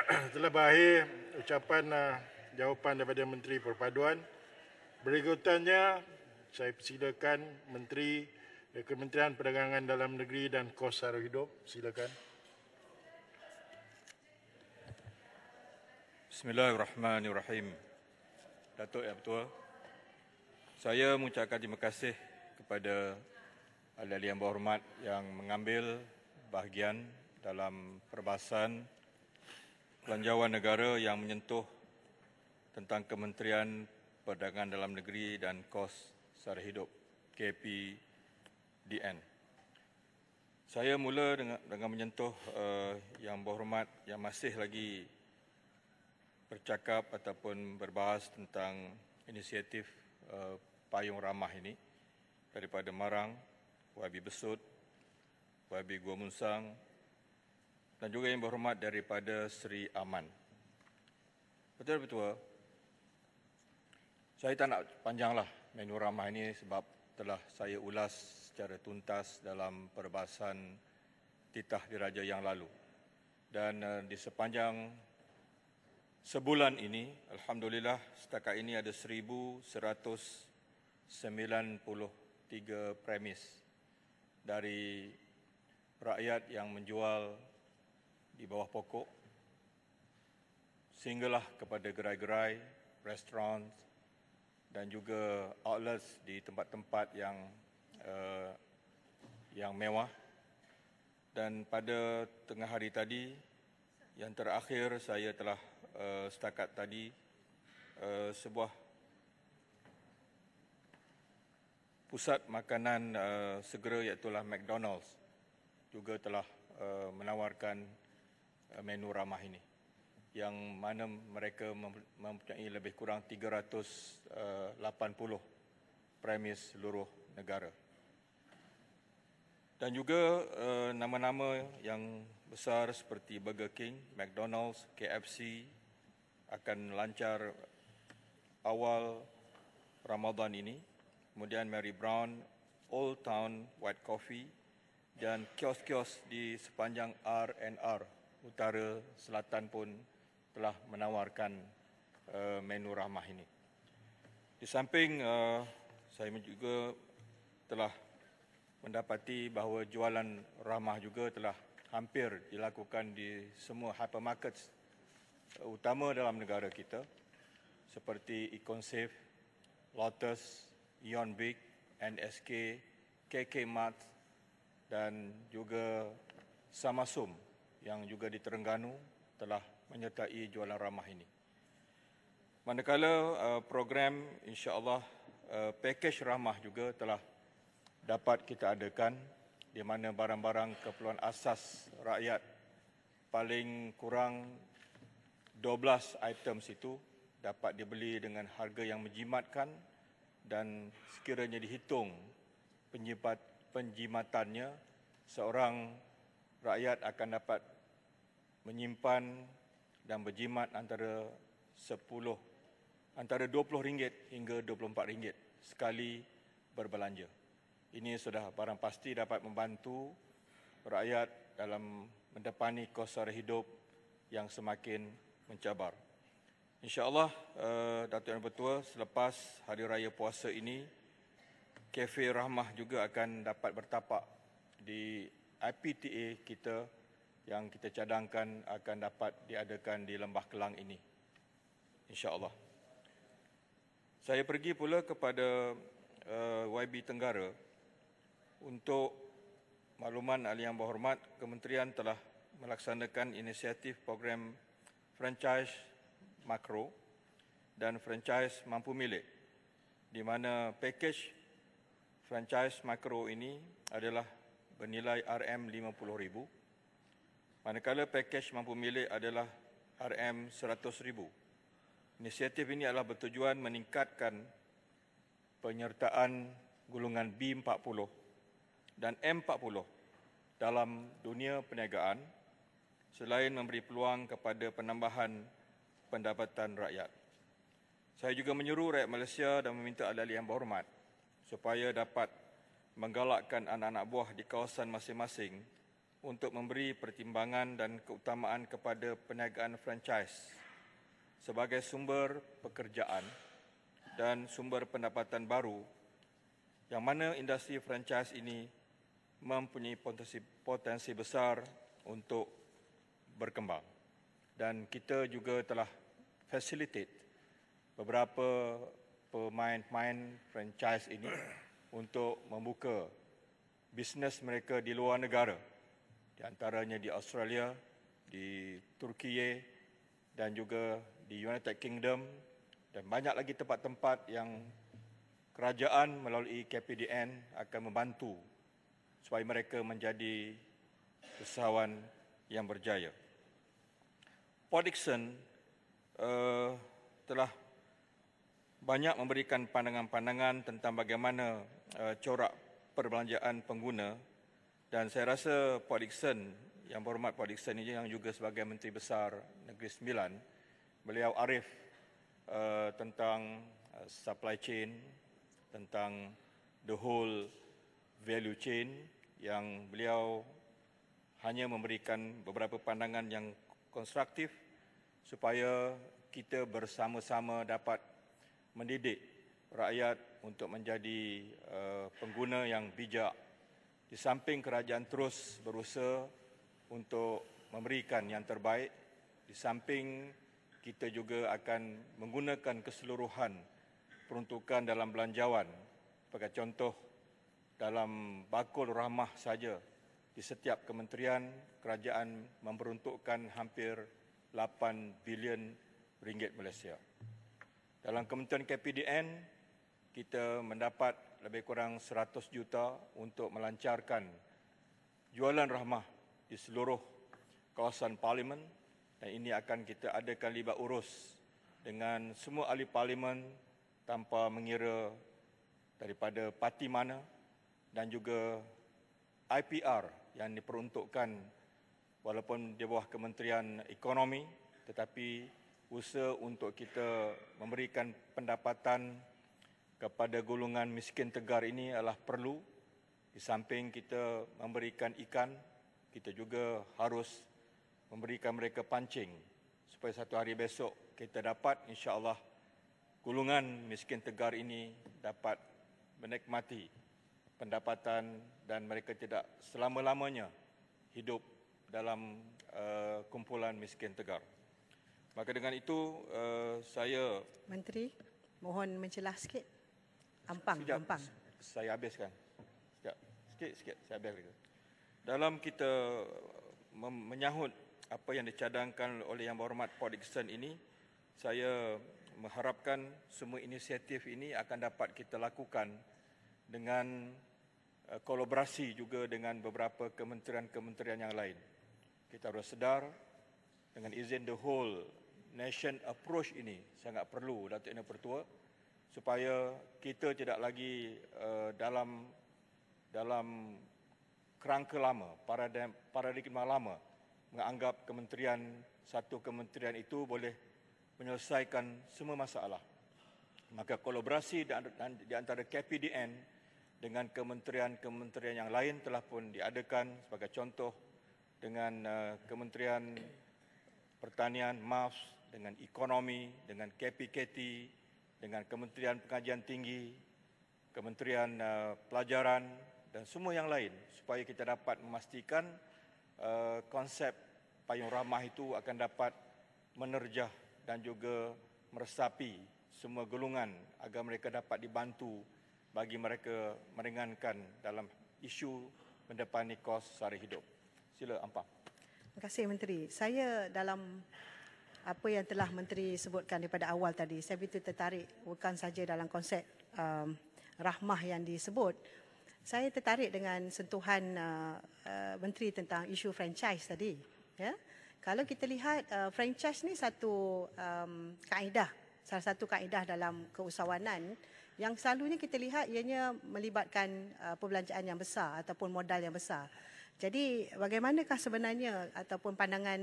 telah berakhir ucapan jawapan daripada Menteri Perpaduan. Berikutannya, saya persilakan Menteri Kementerian Perdagangan Dalam Negeri dan Kos Sara Hidup. Silakan. Bismillahirrahmanirrahim. Datuk Yang Bertuah, saya mengucapkan terima kasih kepada ahli-ahli yang berhormat yang mengambil bahagian dalam perbahasan belanjawan negara yang menyentuh tentang Kementerian Perdagangan Dalam Negeri dan Kos Sara Hidup KPDN. Saya mula dengan menyentuh yang berhormat yang masih lagi bercakap ataupun berbahas tentang inisiatif payung ramah ini daripada Marang, YB Besut, YB Gua Munsang dan juga yang berhormat daripada Seri Aman. Betul-betul, saya tak nak panjanglah menu ramah ini sebab telah saya ulas secara tuntas dalam perbahasan titah diraja yang lalu. Dan di sepanjang sebulan ini, alhamdulillah setakat ini ada 1,193 premis dari rakyat yang menjual di bawah pokok sehinggalah kepada gerai-gerai, restoran dan juga outlets di tempat-tempat yang mewah. Dan pada tengah hari tadi, yang terakhir saya telah setakat tadi sebuah pusat makanan segera iaitu McDonald's juga telah menawarkan menu ramah ini yang mana mereka mempunyai lebih kurang 380 premis seluruh negara. Dan juga nama-nama yang besar seperti Burger King, McDonald's, KFC akan lancar awal Ramadan ini. Kemudian Mary Brown, Old Town White Coffee dan kios-kios di sepanjang R&R Utara Selatan pun telah menawarkan menu ramah ini. Di samping saya juga telah mendapati bahawa jualan ramah juga telah hampir dilakukan di semua hypermarkets utama dalam negara kita seperti Econsafe, Lotus, Ion Big, NSK, KK Mart dan juga Samasum yang juga di Terengganu telah menyertai jualan ramah ini. Manakala program insya-Allah pakej ramah juga telah dapat kita adakan di mana barang-barang keperluan asas rakyat paling kurang 12 items itu dapat dibeli dengan harga yang menjimatkan dan sekiranya dihitung penjimatannya, seorang rakyat akan dapat menyimpan dan berjimat antara RM20 hingga RM24 sekali berbelanja. Ini sudah barang pasti dapat membantu rakyat dalam mendepani kos sara hidup yang semakin mencabar. InsyaAllah, Datuk Yang Bertuah, selepas Hari Raya Puasa ini, Kafe Rahmah juga akan dapat bertapak di IPTA kita yang kita cadangkan akan dapat diadakan di Lembah Kelang ini. InsyaAllah. Saya pergi pula kepada YB Tenggara. Untuk makluman ahli yang berhormat, Kementerian telah melaksanakan inisiatif program franchise makro dan franchise mampu milik, di mana pakej franchise makro ini adalah bernilai RM50,000, manakala pakej mampu milik adalah RM100,000. Inisiatif ini adalah bertujuan meningkatkan penyertaan golongan B40 dan M40 dalam dunia perniagaan selain memberi peluang kepada penambahan pendapatan rakyat. Saya juga menyuruh rakyat Malaysia dan meminta ahli-ahli yang berhormat supaya dapat menggalakkan anak-anak buah di kawasan masing-masing untuk memberi pertimbangan dan keutamaan kepada perniagaan franchise sebagai sumber pekerjaan dan sumber pendapatan baru, yang mana industri franchise ini mempunyai potensi besar untuk berkembang. Dan kita juga telah facilitate beberapa pemain-pemain franchise ini untuk membuka bisnes mereka di luar negara, di antaranya di Australia, di Turki dan juga di United Kingdom, dan banyak lagi tempat-tempat yang kerajaan melalui KPDN akan membantu supaya mereka menjadi usahawan yang berjaya. Port Dickson telah banyak memberikan pandangan-pandangan tentang bagaimana corak perbelanjaan pengguna, dan saya rasa Port Dickson, Yang Berhormat Port Dickson ini yang juga sebagai Menteri Besar Negeri Sembilan, beliau arif tentang supply chain, tentang the whole value chain, yang beliau hanya memberikan beberapa pandangan yang konstruktif supaya kita bersama-sama dapat mendidik rakyat untuk menjadi pengguna yang bijak. Di samping kerajaan terus berusaha untuk memberikan yang terbaik, di samping kita juga akan menggunakan keseluruhan peruntukan dalam belanjawan. Sebagai contoh, dalam bakul rahmah saja, di setiap kementerian, kerajaan memperuntukkan hampir 8 bilion ringgit Malaysia. Dalam Kementerian KPDN, kita mendapat lebih kurang 100 juta untuk melancarkan jualan rahmah di seluruh kawasan parlimen, dan ini akan kita adakan libat urus dengan semua ahli parlimen tanpa mengira daripada parti mana, dan juga IPR yang diperuntukkan walaupun di bawah Kementerian Ekonomi, tetapi usaha untuk kita memberikan pendapatan kepada golongan miskin tegar ini adalah perlu. Di samping kita memberikan ikan, kita juga harus memberikan mereka pancing supaya satu hari besok kita dapat, insya-Allah, golongan miskin tegar ini dapat menikmati pendapatan dan mereka tidak selama-lamanya hidup dalam kumpulan miskin tegar. Maka dengan itu saya... Menteri, mohon mencelah sikit. Ampang. Saya habiskan. Sikit, saya habiskan. Dalam kita menyahut apa yang dicadangkan oleh Yang Berhormat Port Dickson ini, saya mengharapkan semua inisiatif ini akan dapat kita lakukan dengan kolaborasi juga dengan beberapa kementerian-kementerian yang lain. Kita harus sedar dengan izin the whole nation approach ini sangat perlu, Datuk Yang Pertua, supaya kita tidak lagi dalam kerangka lama, paradigma lama, menganggap satu kementerian itu boleh menyelesaikan semua masalah. Maka kolaborasi di antara KPDN dengan kementerian-kementerian yang lain telah pun diadakan, sebagai contoh dengan Kementerian Pertanian, MAS, dengan Ekonomi, dengan KPKT, dengan Kementerian Pengajian Tinggi, Kementerian Pelajaran dan semua yang lain, supaya kita dapat memastikan konsep payung ramah itu akan dapat menerjah dan juga meresapi semua golongan agar mereka dapat dibantu bagi mereka meringankan dalam isu mendepani kos sara hidup. Sila Ampang. Terima kasih Menteri. Saya dalam apa yang telah Menteri sebutkan daripada awal tadi, saya betul tertarik bukan saja dalam konsep rahmah yang disebut. Saya tertarik dengan sentuhan Menteri tentang isu franchise tadi. Ya? Kalau kita lihat franchise ni satu kaedah, salah satu kaedah dalam keusahawanan yang selalunya kita lihat ianya melibatkan perbelanjaan yang besar ataupun modal yang besar. Jadi bagaimanakah sebenarnya ataupun pandangan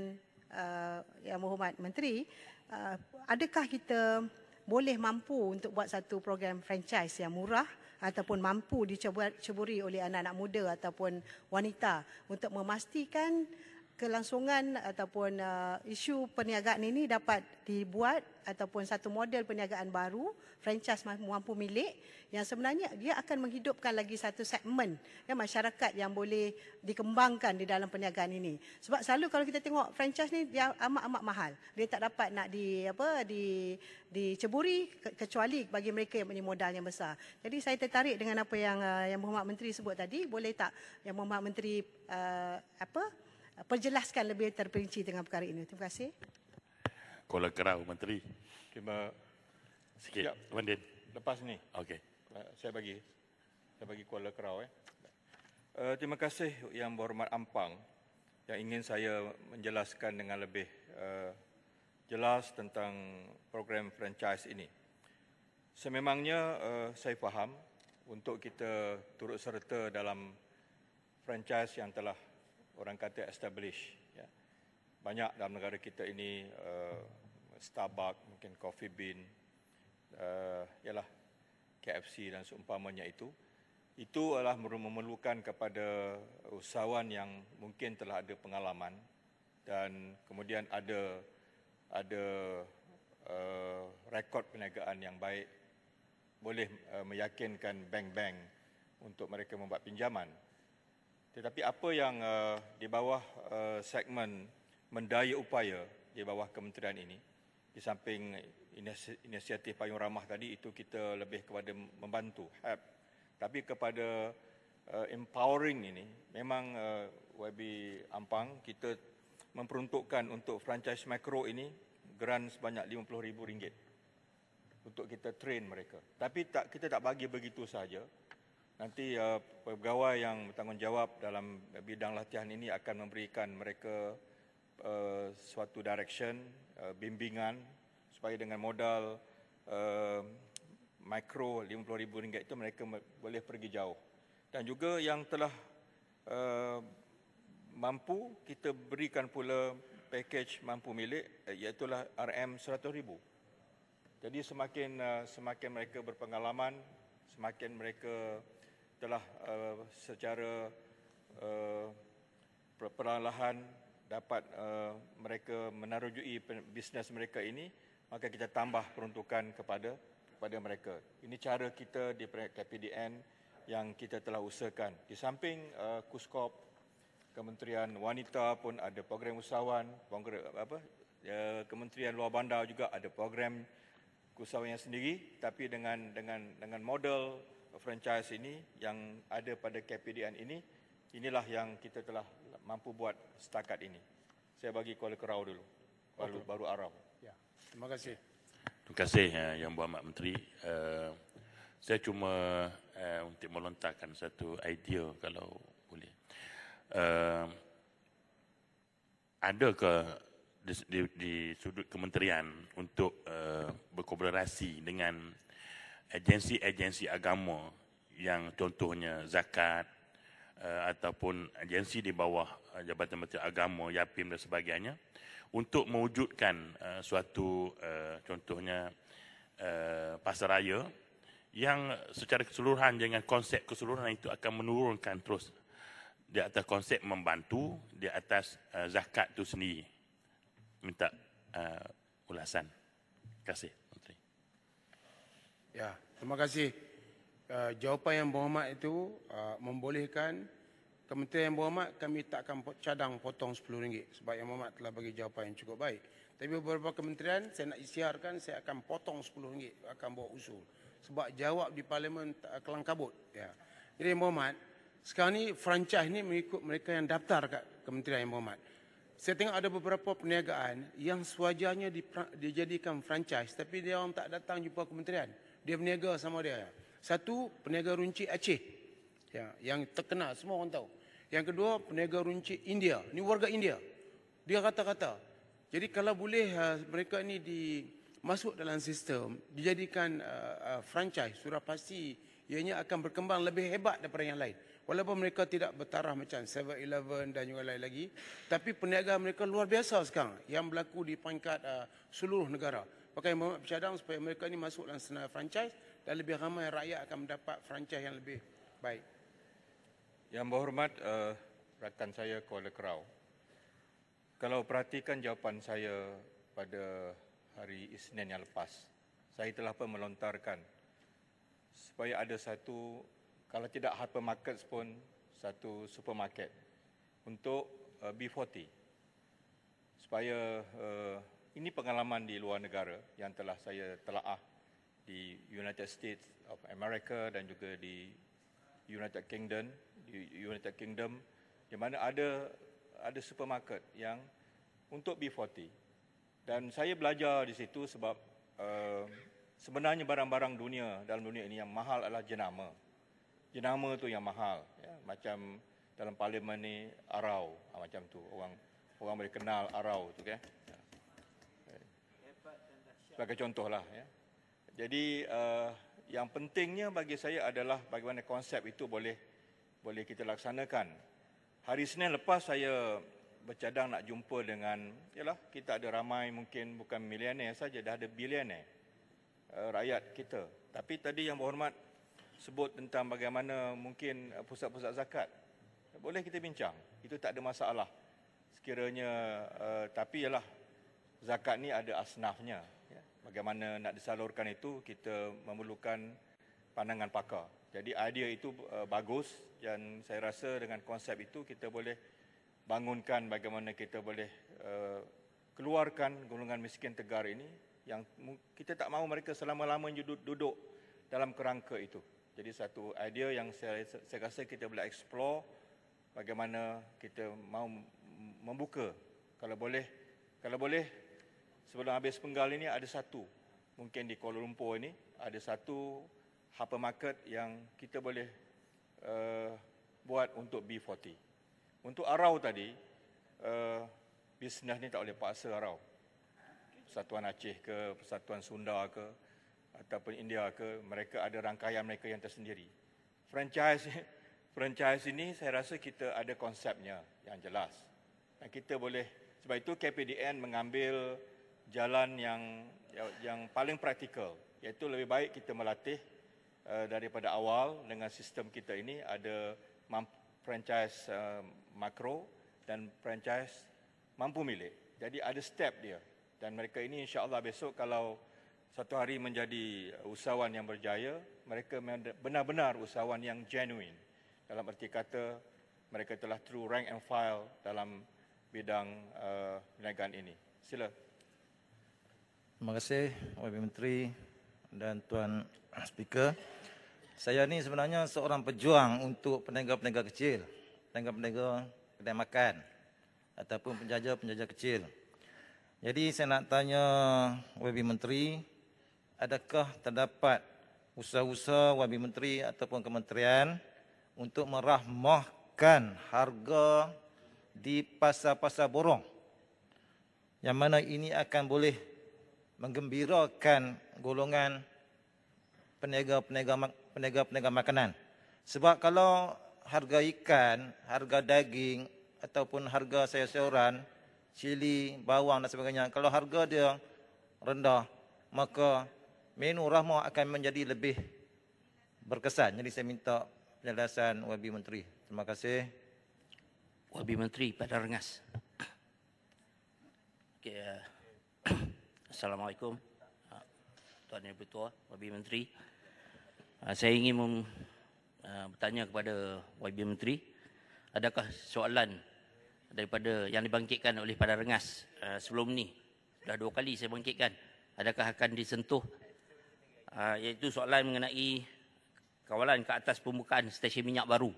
Yang Berhormat Menteri, adakah kita boleh mampu untuk buat satu program franchise yang murah ataupun mampu diceburi oleh anak-anak muda ataupun wanita untuk memastikan kelangsungan ataupun isu perniagaan ini dapat dibuat ataupun satu model perniagaan baru, franchise mampu milik yang sebenarnya dia akan menghidupkan lagi satu segmen masyarakat yang boleh dikembangkan di dalam perniagaan ini. Sebab selalu kalau kita tengok franchise ni dia amat-amat mahal. Dia tak dapat nak diceburi kecuali bagi mereka yang punya modal yang besar. Jadi saya tertarik dengan apa yang Muhammad Menteri sebut tadi. Boleh tak yang Muhammad Menteri perjelaskan lebih terperinci dengan perkara ini. Terima kasih. Kuala Kerau, Menteri. Terima Sikit. Siap. Wandin. Lepas ni. Okey. Saya bagi Kuala Kerau. Terima kasih Yang Berhormat Ampang yang ingin saya menjelaskan dengan lebih jelas tentang program franchise ini. Sememangnya saya faham untuk kita turut serta dalam franchise yang telah orang kata establish. Ya. Banyak dalam negara kita ini, Starbucks, mungkin Coffee Bean, ialah KFC dan seumpamanya itu adalah memerlukan kepada usahawan yang mungkin telah ada pengalaman dan kemudian ada rekod perniagaan yang baik, boleh meyakinkan bank-bank untuk mereka membuat pinjaman. Tetapi apa yang di bawah segmen mendaya upaya di bawah kementerian ini, di samping inisiatif payung ramah tadi, itu kita lebih kepada membantu, help. Tapi kepada empowering ini, memang YB Ampang, kita memperuntukkan untuk franchise mikro ini grant sebanyak RM50,000 untuk kita train mereka. Tapi kita tak bagi begitu sahaja. Nanti pegawai yang bertanggungjawab dalam bidang latihan ini akan memberikan mereka suatu direction, bimbingan supaya dengan modal mikro RM50,000 itu mereka boleh pergi jauh. Dan juga yang telah mampu, kita berikan pula package mampu milik, iaitulah RM100,000. Jadi semakin mereka berpengalaman, semakin mereka telah secara perlahan dapat mereka menarujui bisnes mereka ini, maka kita tambah peruntukan kepada mereka. Ini cara kita di KPDN yang kita telah usahakan. Di samping KUSKOP, Kementerian Wanita pun ada program usahawan, Kementerian Luar Bandar juga ada program usahawannya sendiri, tapi dengan model franchise ini yang ada pada KPDN ini, inilah yang kita telah mampu buat setakat ini. Saya bagi Kuala Kerau dulu, baru Arau. Ya, terima kasih. Terima kasih Yang Berhormat Menteri. Saya cuma untuk melontarkan satu idea kalau boleh. Adakah di sudut kementerian untuk berkolaborasi dengan agensi-agensi agama yang contohnya zakat ataupun agensi di bawah Jabatan Menteri Agama, YAPIM dan sebagainya, untuk mewujudkan suatu contohnya pasaraya yang secara keseluruhan dengan konsep keseluruhan itu akan menurunkan terus di atas konsep membantu di atas zakat itu sendiri. Minta ulasan. Terima kasih Menteri. Ya, terima kasih. Jawapan Yang Berhormat itu membolehkan Kementerian Yang Berhormat kami takkan cadang potong RM10 sebab Yang Berhormat telah bagi jawapan yang cukup baik. Tapi beberapa kementerian saya nak isytiharkan saya akan potong RM10, akan bawa usul. Sebab jawab di Parlimen kelang kabut. Ya. Jadi Yang Berhormat, sekarang ni franchise ni mengikut mereka yang daftar kat Kementerian Yang Berhormat. Saya tengok ada beberapa perniagaan yang sewajarnya dijadikan franchise tapi dia orang tak datang jumpa kementerian. Dia berniaga sama dia. Satu, peniaga runcit Aceh. Ya, yang terkenal, semua orang tahu. Yang kedua, peniaga runcit India. Ini warga India. Dia kata-kata. Jadi kalau boleh mereka ni masuk dalam sistem, dijadikan franchise, sudah pasti ianya akan berkembang lebih hebat daripada yang lain. Walaupun mereka tidak bertaraf macam 7-Eleven dan juga lain lagi. Tapi perniagaan mereka luar biasa sekarang. Yang berlaku di peringkat seluruh negara. Pakai Muhammad bercadang supaya mereka ni masuk dalam senarai franchise dan lebih ramai rakyat akan mendapat franchise yang lebih baik. Yang berhormat rakan saya Kuala Kerau, kalau perhatikan jawapan saya pada hari Isnin yang lepas, saya telah pun melontarkan supaya ada satu, kalau tidak hypermarket pun, satu supermarket untuk B40. Supaya ini pengalaman di luar negara yang telah saya telaah di United States of America dan juga di United Kingdom, di mana ada supermarket yang untuk B40. Dan saya belajar di situ sebab sebenarnya barang-barang dalam dunia ini yang mahal adalah jenama. Jenama tu yang mahal. Ya. Macam dalam parlimen ni arau, macam tu. Orang boleh kenal arau tu kan. Ya. Sebagai contohlah. Ya. Jadi yang pentingnya bagi saya adalah bagaimana konsep itu boleh kita laksanakan. Hari Senin lepas saya bercadang nak jumpa dengan, kita ada ramai, mungkin bukan milioner saja, dah ada bilioner rakyat kita. Tapi tadi yang berhormat sebut tentang bagaimana mungkin pusat-pusat zakat. Boleh kita bincang, itu tak ada masalah. Sekiranya, tapi zakat ni ada asnafnya. Ya. Bagaimana nak disalurkan itu, kita memerlukan pandangan pakar. Jadi idea itu bagus dan saya rasa dengan konsep itu kita boleh bangunkan bagaimana kita boleh keluarkan golongan miskin tegar ini yang kita tak mahu mereka selama-lamanya duduk dalam kerangka itu. Jadi satu idea yang saya rasa kita boleh explore bagaimana kita mahu membuka. Kalau boleh sebelum habis penggal ini ada satu, mungkin di Kuala Lumpur ini ada satu hypermarket yang kita boleh buat untuk B40. Untuk arau tadi, bisnes ni tak boleh paksa arau. Persatuan Aceh ke, Persatuan Sunda ke, ataupun India ke, mereka ada rangkaian mereka yang tersendiri. Franchise ini saya rasa kita ada konsepnya yang jelas. Dan kita boleh, sebab itu KPDN mengambil jalan yang paling praktikal, iaitu lebih baik kita melatih daripada awal dengan sistem kita ini ada franchise makro dan franchise mampu milik. Jadi ada step dia. Dan mereka ini insya-Allah besok kalau satu hari menjadi usahawan yang berjaya, mereka benar-benar usahawan yang genuine. Dalam erti kata mereka telah through rank and file dalam bidang perniagaan ini. Sila. Terima kasih Wakil Menteri dan Tuan Speaker. Saya ni sebenarnya seorang pejuang untuk peniaga-peniaga kecil, peniaga-peniaga kedai makan ataupun penjaja-penjaja kecil. Jadi saya nak tanya Wakil Menteri, adakah terdapat usaha-usaha Wakil Menteri ataupun kementerian untuk merahmahkan harga di pasar-pasar borong, yang mana ini akan boleh menggembirakan golongan peniaga-peniaga makanan. Sebab kalau harga ikan, harga daging ataupun harga sayur-sayuran, cili, bawang dan sebagainya, kalau harga dia rendah, maka menu rahmah akan menjadi lebih berkesan. Jadi saya minta penjelasan Wakil Menteri. Terima kasih. Wakil Menteri pada Rengas. Okay, Assalamualaikum Tuan Yang Bertuah, Wakil Menteri. Saya ingin bertanya kepada Wakil Menteri, adakah soalan daripada yang dibangkitkan oleh pada Rengas sebelum ni, dah 2 kali saya bangkitkan, adakah akan disentuh, iaitu soalan mengenai kawalan ke atas pembukaan stesen minyak baru.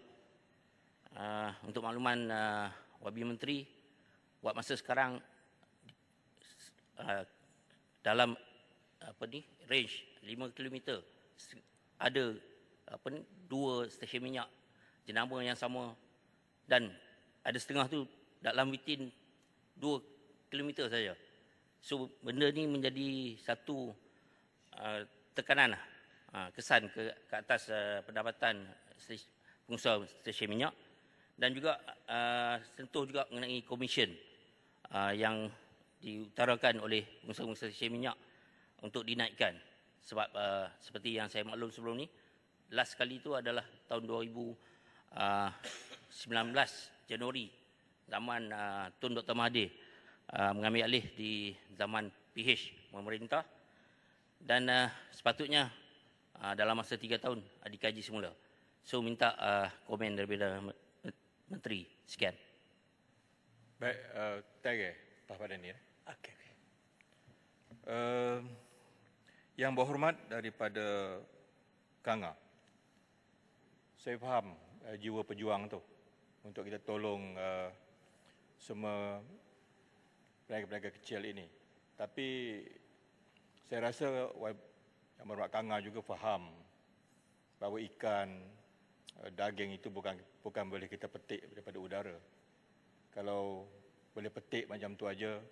Untuk makluman Wakil Menteri, buat masa sekarang dalam range 5 km ada 2 stesen minyak jenama yang sama, dan ada setengah tu dalam within 2 km saja. So benda ni menjadi satu tekanan, kesan ke atas pendapatan pengusaha stesen minyak, dan juga sentuh juga mengenai komisen yang diutarakan oleh pengusaha-pengusaha stesen minyak untuk dinaikkan. Sebab seperti yang saya maklum sebelum ni, last kali itu adalah tahun 2019 Januari, zaman Tun Dr. Mahathir mengambil alih di zaman PH memerintah, dan sepatutnya dalam masa 3 tahun dikaji semula. So minta komen daripada Menteri. Sekian. Baik, tagih Pak Padani. Okey. Yang berhormat daripada Kanga, saya faham jiwa pejuang tu untuk kita tolong semua peniaga-peniaga kecil ini. Tapi saya rasa Yang Berhormat Kanga juga faham bahawa ikan, daging itu bukan boleh kita petik daripada udara. Kalau boleh petik macam tu aja,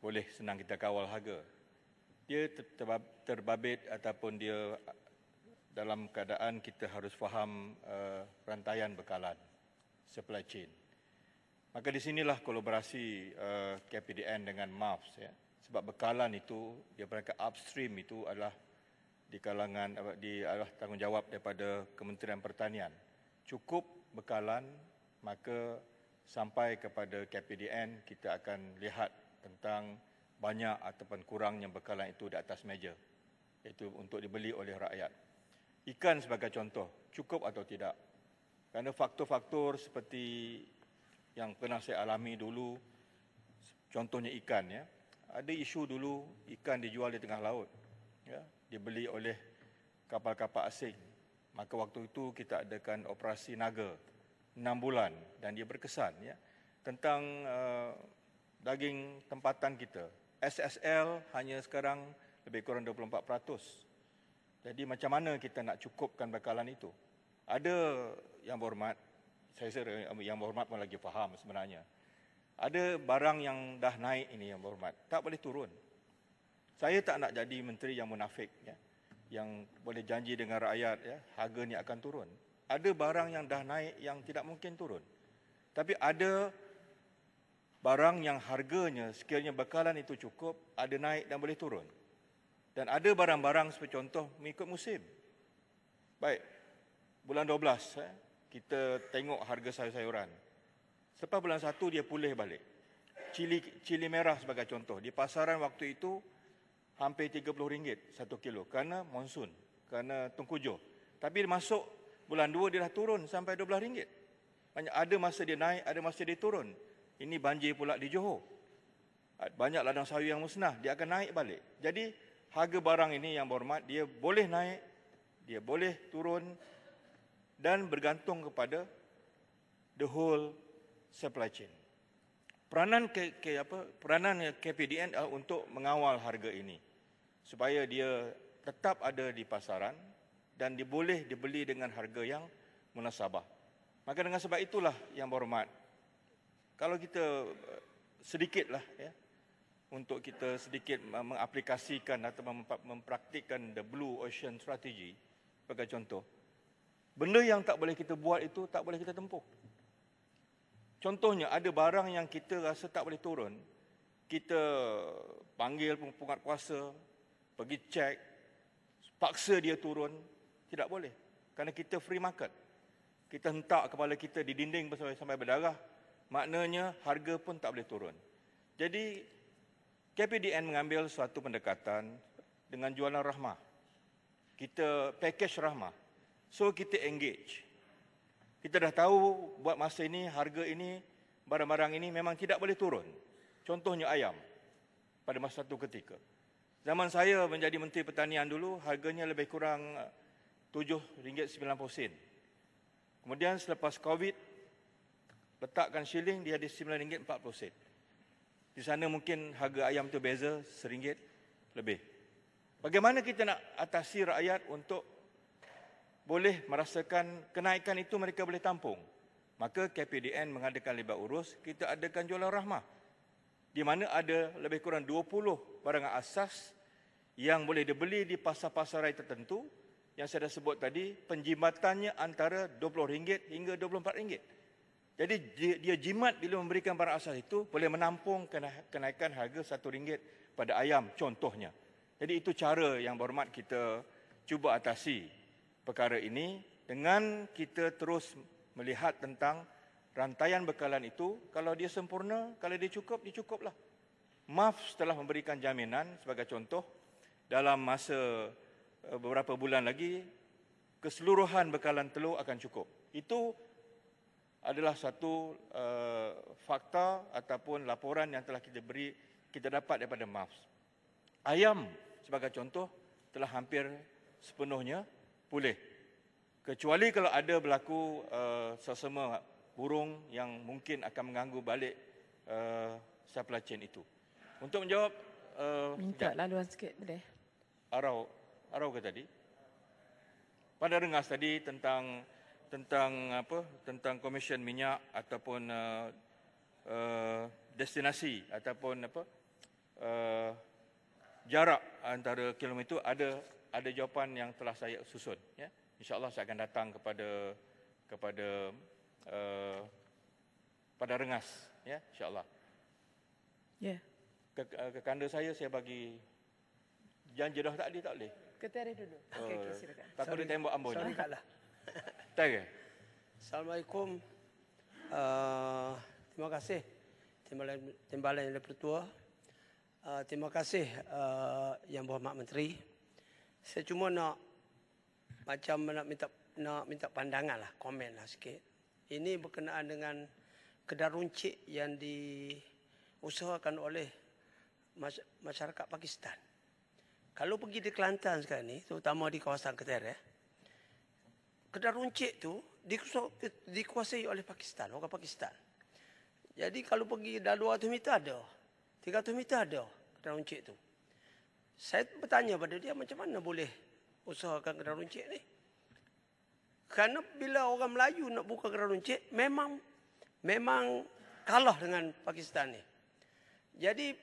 boleh senang kita kawal harga. Dia terbabit ataupun dia dalam keadaan kita harus faham rantaian bekalan, supply chain. Maka di sinilah kolaborasi KPDN dengan MAFS, ya. Sebab bekalan itu, dia mereka upstream itu adalah di kalangan adalah tanggungjawab daripada Kementerian Pertanian. Cukup bekalan, maka sampai kepada KPDN kita akan lihat tentang banyak ataupun kurangnya bekalan itu di atas meja, iaitu untuk dibeli oleh rakyat. Ikan sebagai contoh, cukup atau tidak? Kerana faktor-faktor seperti yang pernah saya alami dulu, contohnya ikan, ya. Ada isu dulu ikan dijual di tengah laut, ya, dibeli oleh kapal-kapal asing. Maka waktu itu kita adakan operasi Naga 6 bulan dan dia berkesan, ya, tentang daging tempatan kita. SSL hanya sekarang lebih kurang 24%. Jadi macam mana kita nak cukupkan bekalan itu? Ada Yang Berhormat, saya rasa Yang Berhormat pun lagi faham sebenarnya. Ada barang yang dah naik ini Yang Berhormat, tak boleh turun. Saya tak nak jadi menteri yang munafik, ya, yang boleh janji dengan rakyat, ya, harganya akan turun. Ada barang yang dah naik yang tidak mungkin turun. Tapi ada barang yang harganya sekiranya bekalan itu cukup, ada naik dan boleh turun. Dan ada barang-barang seperti contoh mengikut musim. Baik, bulan 12 kita tengok harga sayur-sayuran. Selepas bulan 1 dia pulih balik. Cili merah sebagai contoh, di pasaran waktu itu hampir RM30 1 kilo kerana monsun, kerana tengkujuh. Tapi masuk bulan 2 dia dah turun sampai RM12. Ada masa dia naik, ada masa dia turun. Ini banjir pula di Johor. Banyak ladang sayur yang musnah, dia akan naik balik. Jadi harga barang ini Yang Berhormat, dia boleh naik, dia boleh turun dan bergantung kepada the whole supply chain. Peranan KPDN untuk mengawal harga ini supaya dia tetap ada di pasaran dan dia boleh dibeli dengan harga yang munasabah. Maka dengan sebab itulah Yang Berhormat, kalau kita sedikitlah, ya, untuk kita sedikit mengaplikasikan atau mempraktikkan the Blue Ocean Strategy sebagai contoh, benda yang tak boleh kita buat itu tak boleh kita tempuh. Contohnya, ada barang yang kita rasa tak boleh turun, kita panggil pengat kuasa, pergi cek, paksa dia turun, tidak boleh. Kerana kita free market. Kita hentak kepala kita di dinding sampai berdarah, maknanya harga pun tak boleh turun. Jadi, KPDN mengambil suatu pendekatan dengan jualan rahmah. Kita package rahmah. So, kita engage. Kita dah tahu buat masa ini, harga ini, barang-barang ini memang tidak boleh turun. Contohnya ayam pada masa satu ketika. Zaman saya menjadi Menteri Pertanian dulu, harganya lebih kurang RM7.90. Kemudian selepas COVID, letakkan shilling, dia ada RM9.40. Di sana mungkin harga ayam tu beza RM1 lebih. Bagaimana kita nak atasi rakyat untuk boleh merasakan kenaikan itu mereka boleh tampung? Maka KPDN mengadakan libat urus, kita adakan jualan rahmah. Di mana ada lebih kurang 20 barangan asas yang boleh dibeli di pasar-pasar raya tertentu. Yang saya dah sebut tadi, penjimatannya antara RM20 hingga RM24. Jadi dia jimat bila memberikan barang asas itu boleh menampung kenaikan harga RM1 pada ayam contohnya. Jadi itu cara yang berhormat kita cuba atasi perkara ini dengan kita terus melihat tentang rantaian bekalan itu. Kalau dia sempurna, kalau dia cukup, dia cukuplah. MAF telah memberikan jaminan sebagai contoh dalam masa beberapa bulan lagi keseluruhan bekalan telur akan cukup. Itu adalah satu fakta ataupun laporan yang telah kita dapat daripada MAF. Ayam sebagai contoh telah hampir sepenuhnya pulih. Kecuali kalau ada berlaku sesama burung yang mungkin akan mengganggu balik supply chain itu. Untuk menjawab minta laluan sikit boleh. Arau ke tadi? Pada rengas tadi tentang komisen minyak ataupun destinasi ataupun jarak antara kilometer, ada jawapan yang telah saya susun. Ya. InsyaAllah saya akan datang pada rengas. Ya, insyaAllah. Ya. Ke kanda saya bagi janji dah tak boleh. Ketua dulu. Okey, silakan. Takut dia tembak ambon. Sorry Kak lah. Tak ke? Assalamualaikum. Terima kasih Timbalan Yang Dipertua. Terima kasih Yang Berhormat Menteri. Saya cuma nak minta pandangan lah, komen lah sikit. Ini berkenaan dengan kedai runcit yang diusahakan oleh masyarakat Pakistan. Kalau pergi di Kelantan sekarang ni, terutama di kawasan Ketereh, kedai runcit tu dikuasai oleh Pakistan, orang Pakistan. Jadi kalau pergi dah 200 meter ada, 300 meter ada kedai runcit tu. Saya bertanya pada dia macam mana boleh usahakan kedai runcit ni. Kerana bila orang Melayu nak buka kedai runcit, memang kalah dengan Pakistan ni. Jadi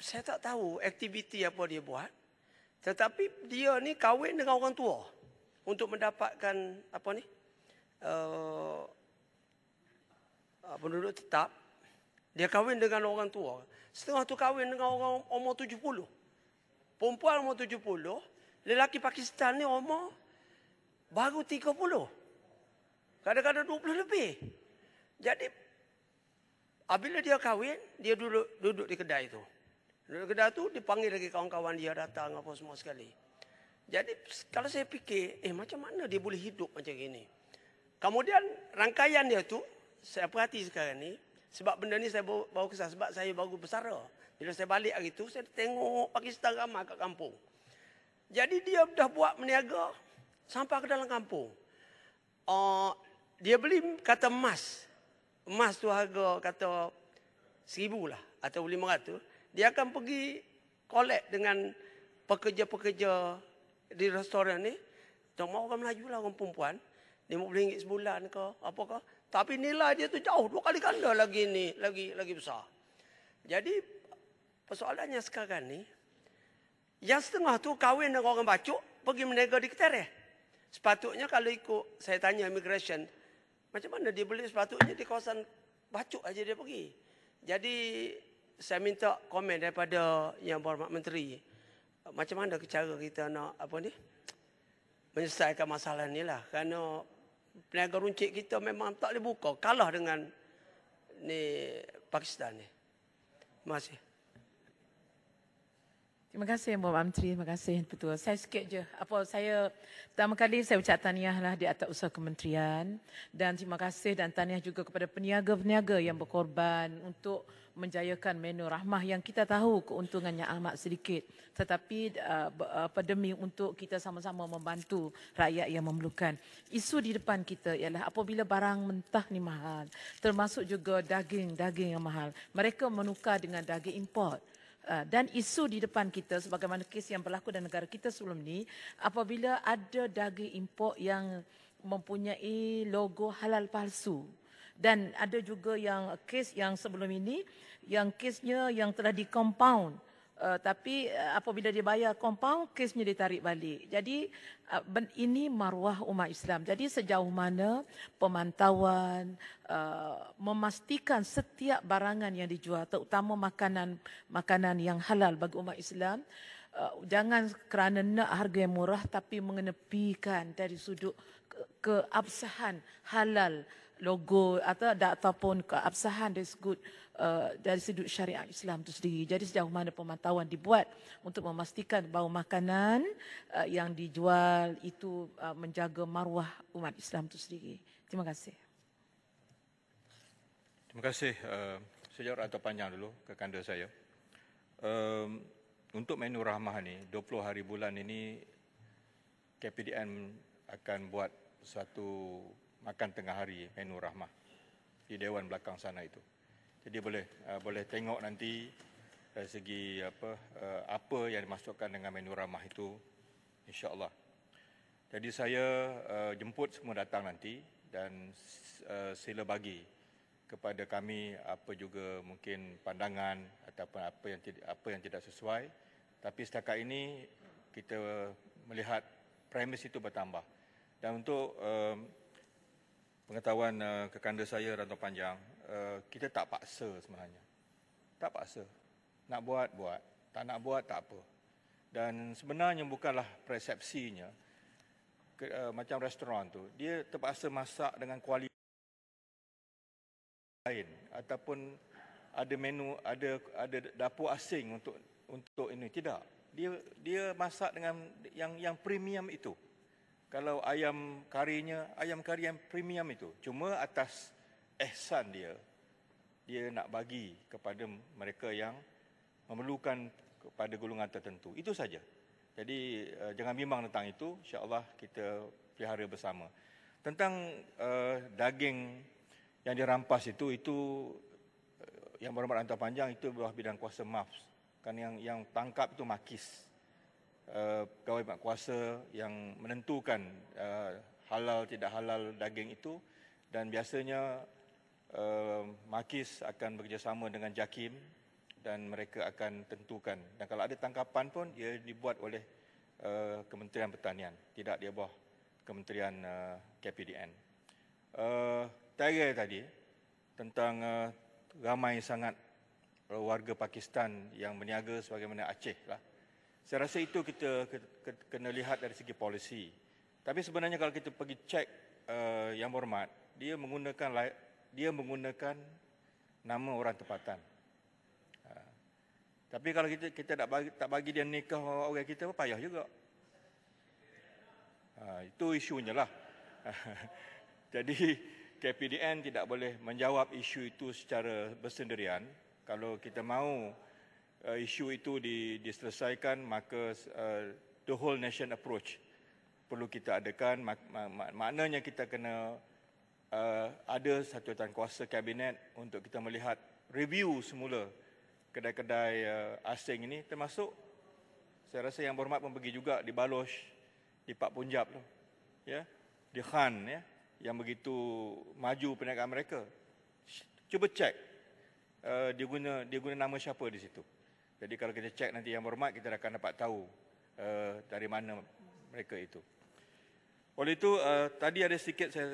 saya tak tahu aktiviti apa dia buat. Tetapi dia ni kahwin dengan orang tua untuk mendapatkan penduduk tetap. Dia kahwin dengan orang tua. Setengah tu kahwin dengan orang umur 70. Perempuan umur 70, lelaki Pakistan ni umur baru 30. Kadang-kadang 20 lebih. Jadi apabila dia kahwin, dia duduk di kedai tu. Duduk di kedai tu dipanggil lagi kawan-kawan dia datang apa semua sekali. Jadi kalau saya fikir, macam mana dia boleh hidup macam ini? Kemudian rangkaian dia tu saya perhati sekarang ni, sebab benda ni saya baru kesal sebab saya baru bersara. Bila saya balik hari tu, saya tengok Pakistan ramai kat kampung. Jadi dia dah buat meniaga sampai ke dalam kampung. Dia beli kata emas. Emas tu harga kata 1,000 lah atau 500. Dia akan pergi collect dengan pekerja-pekerja di restoran ni. Cuma orang Melayu lah, orang perempuan. RM50 sebulan ke apa ke. Tapi nilai dia tu jauh 2 kali ganda lagi ni, lagi besar. Jadi persoalannya sekarang ni, yang setengah tu kahwin dengan orang Bacuk, pergi meniaga di Ketereh. Sepatutnya kalau ikut saya tanya immigration, macam mana dia boleh, sepatutnya di kawasan Bacuk aja dia pergi. Jadi saya minta komen daripada Yang Berhormat Menteri. Macam mana cara kita nak menyelesaikan masalah ni lah. Kerana peniaga runcit kita memang tak boleh buka. Kalah dengan Pakistan ni. Terima kasih. Terima kasih Yang Berhormat Menteri, terima kasih Ketua. Saya sikit je. Saya pertama kali saya ucap tahniahlah di atas usaha kementerian dan terima kasih dan tahniah juga kepada peniaga-peniaga yang berkorban untuk menjayakan menu rahmah yang kita tahu keuntungannya amat sedikit, tetapi demi untuk kita sama-sama membantu rakyat yang memerlukan. Isu di depan kita ialah apabila barang mentah ni mahal, termasuk juga daging yang mahal, mereka menukar dengan daging import. Dan isu di depan kita sebagaimana kes yang berlaku dalam negara kita sebelum ni, apabila ada daging import yang mempunyai logo halal palsu. Dan ada juga yang kes yang sebelum ini, yang kesnya yang telah di-compound. Tapi apabila dia bayar compound, kesnya ditarik balik. Jadi ini maruah umat Islam. Jadi sejauh mana pemantauan, memastikan setiap barangan yang dijual, terutama makanan yang halal bagi umat Islam, jangan kerana nak harga yang murah tapi mengenepikan dari sudut keabsahan halal logo ataupun keabsahan dari sudut syariat Islam itu sendiri. Jadi sejauh mana pemantauan dibuat untuk memastikan bahawa makanan yang dijual itu menjaga maruah umat Islam itu sendiri. Terima kasih. Terima kasih. Saya jawab atau panjang dulu ke kanda saya. Untuk menu rahmah ni, 20 hari bulan ini KPDN akan buat satu makan tengah hari menu rahmah di Dewan belakang sana itu. Jadi boleh tengok nanti dari segi apa yang dimasukkan dengan menu rahmah itu, insya-Allah. Jadi saya jemput semua datang nanti dan sila bagi kepada kami apa juga mungkin pandangan ataupun apa yang tidak sesuai. Tapi setakat ini kita melihat premis itu bertambah. Dan untuk pengetahuan kekanda saya rantau panjang, kita tak paksa sebenarnya. Tak paksa. Nak buat, buat. Tak nak buat, tak apa. Dan sebenarnya bukanlah persepsinya macam restoran tu. Dia terpaksa masak dengan kualiti lain ataupun ada menu, ada dapur asing untuk ini. Tidak. Dia masak dengan yang premium itu. Kalau ayam karinya, ayam kari yang premium itu. Cuma atas ihsan dia nak bagi kepada mereka yang memerlukan kepada golongan tertentu. Itu saja. Jadi jangan bimbang tentang itu. InsyaAllah kita pelihara bersama. Tentang daging yang dirampas itu yang berhormat rantau panjang itu bawah bidang kuasa MAFS. Kan yang tangkap itu Makis. Pegawai kuasa yang menentukan halal tidak halal daging itu, dan biasanya Makis akan bekerjasama dengan JAKIM dan mereka akan tentukan. Dan kalau ada tangkapan pun ia dibuat oleh Kementerian Pertanian, tidak di bawah Kementerian KPDN. Tadi tentang ramai sangat warga Pakistan yang berniaga sebagaimana Aceh lah. Saya rasa itu kita kena lihat dari segi polisi. Tapi sebenarnya kalau kita pergi cek yang berhormat, dia menggunakan nama orang tempatan. Tapi kalau kita tak bagi dia nikah orang kita, payah juga. Itu isunya lah. Jadi KPDN tidak boleh menjawab isu itu secara bersendirian. Kalau kita mahu isu itu diselesaikan, maka the whole nation approach perlu kita adakan. Maknanya kita kena ada satu kuasa kabinet untuk kita melihat review semula kedai-kedai asing ini, termasuk saya rasa yang berhormat pun pergi juga di Baloch, di Pak Punjab tu, ya, di Khan, ya, yang begitu maju perniagaan mereka. Cuba cek dia guna nama siapa di situ. Jadi kalau kita cek nanti yang berhormat, kita akan dapat tahu dari mana mereka itu. Oleh itu, tadi ada sedikit saya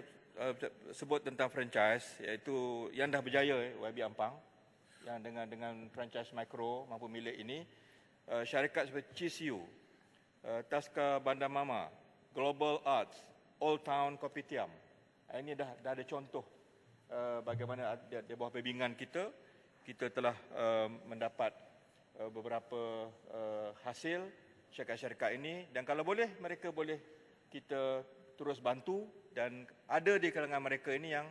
sebut tentang franchise, iaitu yang dah berjaya, YB Ampang, yang dengan franchise mikro mampu milik ini, syarikat seperti CCU, Taska Bandar Mama, Global Arts, Old Town Kopitiam. Ini dah ada contoh bagaimana di bawah bimbingan kita telah mendapat beberapa hasil syarikat-syarikat ini, dan kalau boleh mereka boleh kita terus bantu, dan ada di kalangan mereka ini yang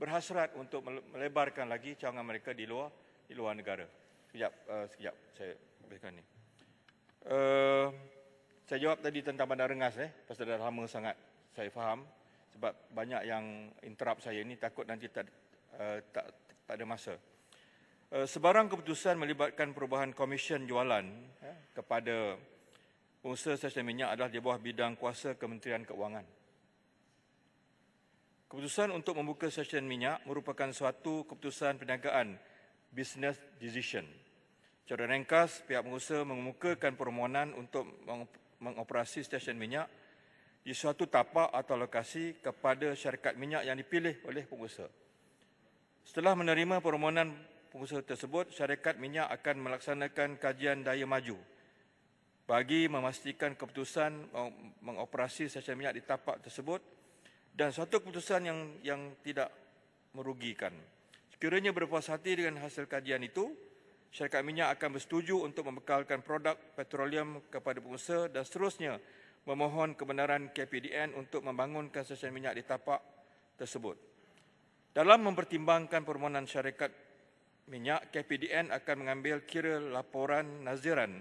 berhasrat untuk melebarkan lagi cawangan mereka di luar negara. Sekejap saya habiskan ni. Saya jawab tadi tentang Bandar Rengas, pasal dah lama sangat saya faham, sebab banyak yang interrupt saya ini, takut nanti tak ada masa. Sebarang keputusan melibatkan perubahan komisen jualan kepada pengusaha stesen minyak adalah di bawah bidang kuasa Kementerian Keuangan. Keputusan untuk membuka stesen minyak merupakan suatu keputusan perniagaan, business decision. Secara ringkas, pihak pengusaha mengemukakan permohonan untuk mengoperasi stesen minyak di suatu tapak atau lokasi kepada syarikat minyak yang dipilih oleh pengusaha. Setelah menerima permohonan pengusaha tersebut, syarikat minyak akan melaksanakan kajian daya maju bagi memastikan keputusan mengoperasi stesen minyak di tapak tersebut dan suatu keputusan yang tidak merugikan. Sekiranya berpuas hati dengan hasil kajian itu, syarikat minyak akan bersetuju untuk membekalkan produk petroleum kepada pengusaha dan seterusnya memohon kebenaran KPDN untuk membangunkan stesen minyak di tapak tersebut. Dalam mempertimbangkan permohonan syarikat minyak, KPDN akan mengambil kira laporan naziran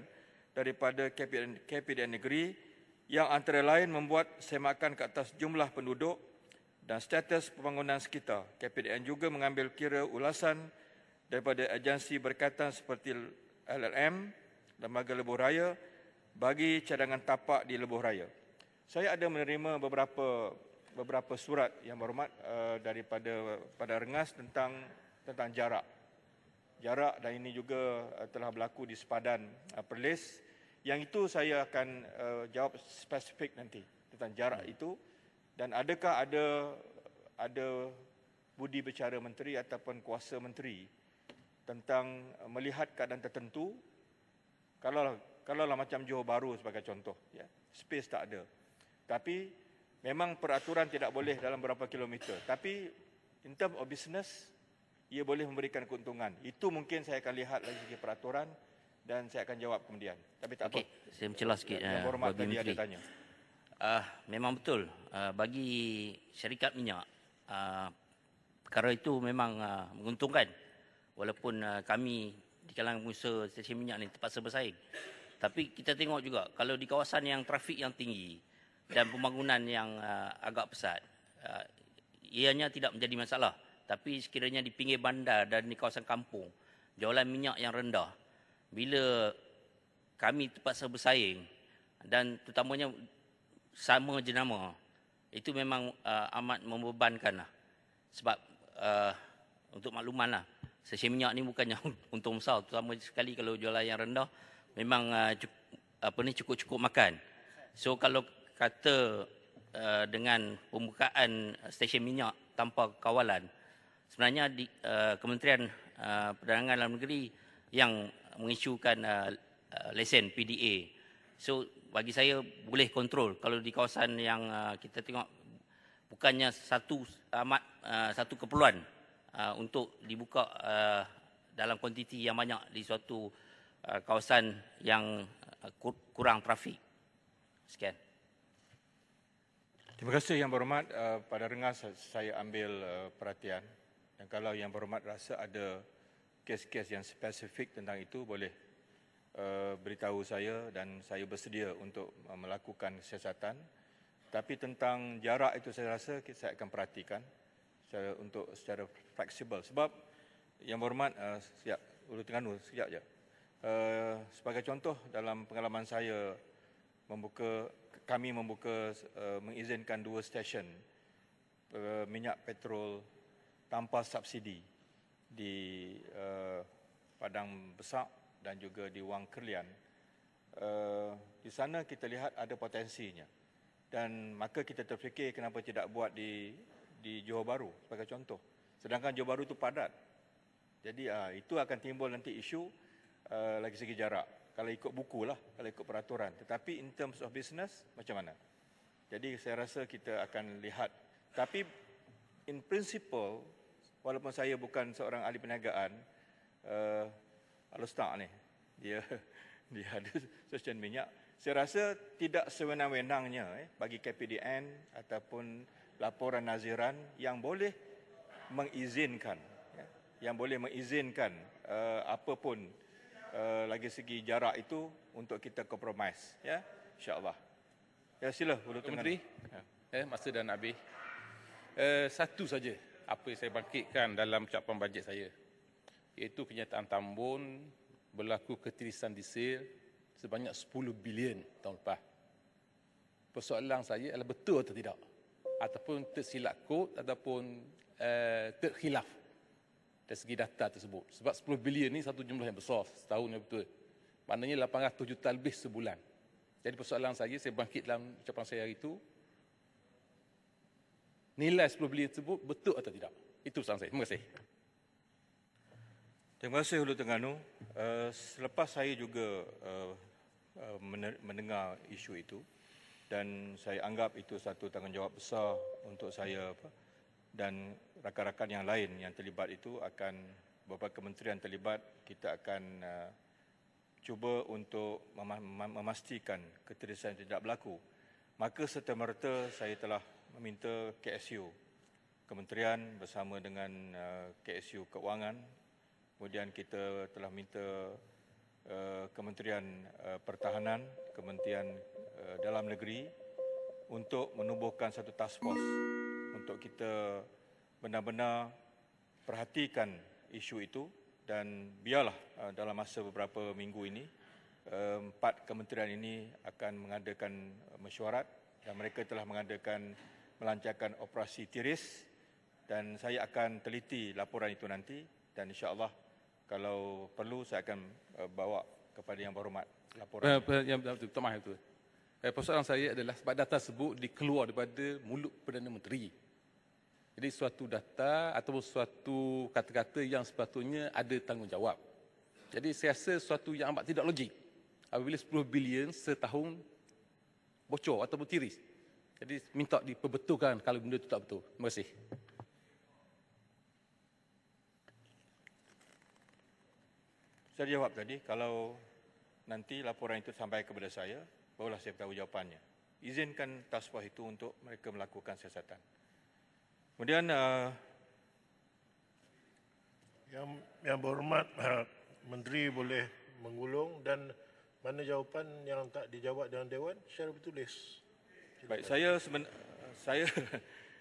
daripada KPDN negeri yang antara lain membuat semakan ke atas jumlah penduduk dan status pembangunan sekitar. KPDN juga mengambil kira ulasan daripada agensi berkaitan seperti LLM, Lembaga Lebuh Raya, bagi cadangan tapak di Lebuh Raya. Saya ada menerima beberapa surat yang berhormat daripada pada Rengas tentang jarak. Jarak dan ini juga telah berlaku di sepadan Perlis. Yang itu saya akan jawab spesifik nanti tentang jarak itu dan adakah ada budi bicara menteri ataupun kuasa menteri tentang melihat keadaan tertentu kalaulah macam Johor Bahru sebagai contoh, ya, space tak ada. Tapi memang peraturan tidak boleh dalam berapa kilometer. Tapi in terms of business, ia boleh memberikan keuntungan. Itu mungkin saya akan lihat dari segi peraturan dan saya akan jawab kemudian. Tapi tak apa. Saya mencelah sikit. Yang berhormat tadi ada tanya. Memang betul. Bagi syarikat minyak, perkara itu memang menguntungkan. Walaupun kami di kalangan pengusaha stesen minyak ini terpaksa bersaing. Tapi kita tengok juga, kalau di kawasan yang trafik yang tinggi dan pembangunan yang agak pesat, ianya tidak menjadi masalah. Tapi sekiranya di pinggir bandar dan di kawasan kampung, jualan minyak yang rendah, bila kami terpaksa bersaing dan terutamanya sama jenama, itu memang amat membebankan lah. Sebab untuk makluman lah, stesen minyak ni bukannya untung besar, terutama sekali kalau jualan yang rendah, memang cukup-cukup makan. So kalau kata dengan pembukaan stesen minyak tanpa kawalan, sebenarnya di Kementerian Perdagangan Dalam Negeri yang mengisyukan lesen PDA. So bagi saya boleh kontrol kalau di kawasan yang kita tengok bukannya satu keperluan untuk dibuka dalam kuantiti yang banyak di suatu kawasan yang kurang trafik. Sekian. Terima kasih Yang Berhormat. Pada Rengas saya ambil perhatian. Dan kalau Yang Berhormat rasa ada kes-kes yang spesifik tentang itu, boleh beritahu saya dan saya bersedia untuk melakukan siasatan. Tapi tentang jarak itu saya rasa saya akan perhatikan secara fleksibel. Sebab Yang Berhormat, siap, Ulu Terengganu, sekejap je. Sebagai contoh, dalam pengalaman saya kami mengizinkan 2 stesen minyak petrol tanpa subsidi di Padang Besar dan juga di Wang Kerlian. Di sana kita lihat ada potensinya. Dan maka kita terfikir kenapa tidak buat di Johor Bahru sebagai contoh. Sedangkan Johor Bahru itu padat. Jadi itu akan timbul nanti isu lagi segi jarak. Kalau ikut buku lah, kalau ikut peraturan. Tetapi in terms of business, macam mana? Jadi saya rasa kita akan lihat. Tapi in principle, walaupun saya bukan seorang ahli perniagaan, Al-Ustaz ni, dia ada stesen minyak. Saya rasa tidak sewenang-wenangnya bagi KPDN ataupun laporan naziran yang boleh mengizinkan, apapun lagi segi jarak itu untuk kita kompromis, ya, insya-Allah. Ya, sila Ulu Terengganu. Menteri, masa dah nak habis. Satu saja apa yang saya bangkitkan dalam ucapan bajet saya, iaitu kenyataan Tambun berlaku ketirisan diesel sebanyak 10 bilion tahun lepas. Persoalan saya adalah betul atau tidak, ataupun tersilap kod ataupun terkhilaf dari segi data tersebut. Sebab 10 bilion ni satu jumlah yang besar setahun yang betul. Maknanya 800 juta lebih sebulan. Jadi persoalan saya bangkit dalam ucapan saya hari itu, nilai 10 bilion tersebut betul atau tidak. Itu persoalan saya. Terima kasih. Terima kasih Ulu Terengganu. Selepas saya juga mendengar isu itu, dan saya anggap itu satu tanggungjawab besar untuk saya dan rakan-rakan yang lain yang terlibat itu akan beberapa kementerian terlibat, kita akan cuba untuk memastikan ketirisan tidak berlaku. Maka serta-merta saya telah meminta KSU, Kementerian bersama dengan KSU Keuangan, kemudian kita telah minta Kementerian Pertahanan, Kementerian Dalam Negeri untuk menubuhkan satu task force untuk kita benar-benar perhatikan isu itu, dan biarlah dalam masa beberapa minggu ini 4 kementerian ini akan mengadakan mesyuarat dan mereka telah melancarkan operasi tiris, dan saya akan teliti laporan itu nanti, dan insya-Allah kalau perlu saya akan bawa kepada Yang Berhormat laporan. Yang maaf itu. Persoalan saya adalah sebab data tersebut dikeluar daripada mulut Perdana Menteri. Jadi suatu data ataupun suatu kata-kata yang sepatutnya ada tanggungjawab. Jadi saya rasa suatu yang amat tidak logik apabila 10 bilion setahun bocor ataupun tiris. Jadi minta diperbetulkan kalau benda itu tak betul. Terima kasih. Saya jawab tadi, kalau nanti laporan itu sampai kepada saya, barulah saya tahu jawapannya. Izinkan task force itu untuk mereka melakukan siasatan. Kemudian yang berhormat Menteri boleh mengulung, dan mana jawapan yang tak dijawab dalam Dewan secara bertulis. Baik, saya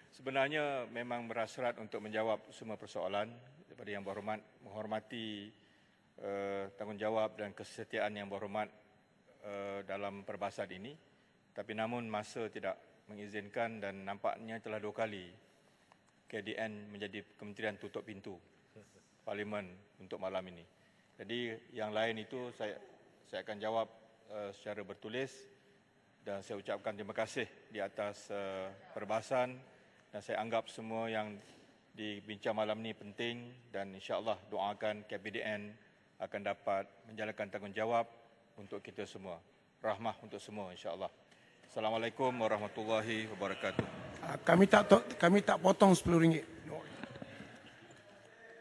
sebenarnya memang berhasrat untuk menjawab semua persoalan daripada Yang Berhormat, menghormati tanggungjawab dan kesetiaan Yang Berhormat dalam perbahasan ini, tapi namun masa tidak mengizinkan dan nampaknya telah 2 kali KDN menjadi kementerian tutup pintu Parlimen untuk malam ini. Jadi yang lain itu saya akan jawab secara bertulis, dan saya ucapkan terima kasih di atas perbahasan, dan saya anggap semua yang dibincang malam ini penting, dan insya-Allah doakan KPDN akan dapat menjalankan tanggungjawab untuk kita semua. Rahmah untuk semua insya-Allah. Assalamualaikum warahmatullahi wabarakatuh. Kami tak potong RM10.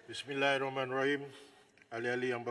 Bismillahirrahmanirrahim. Ahli-ahli yang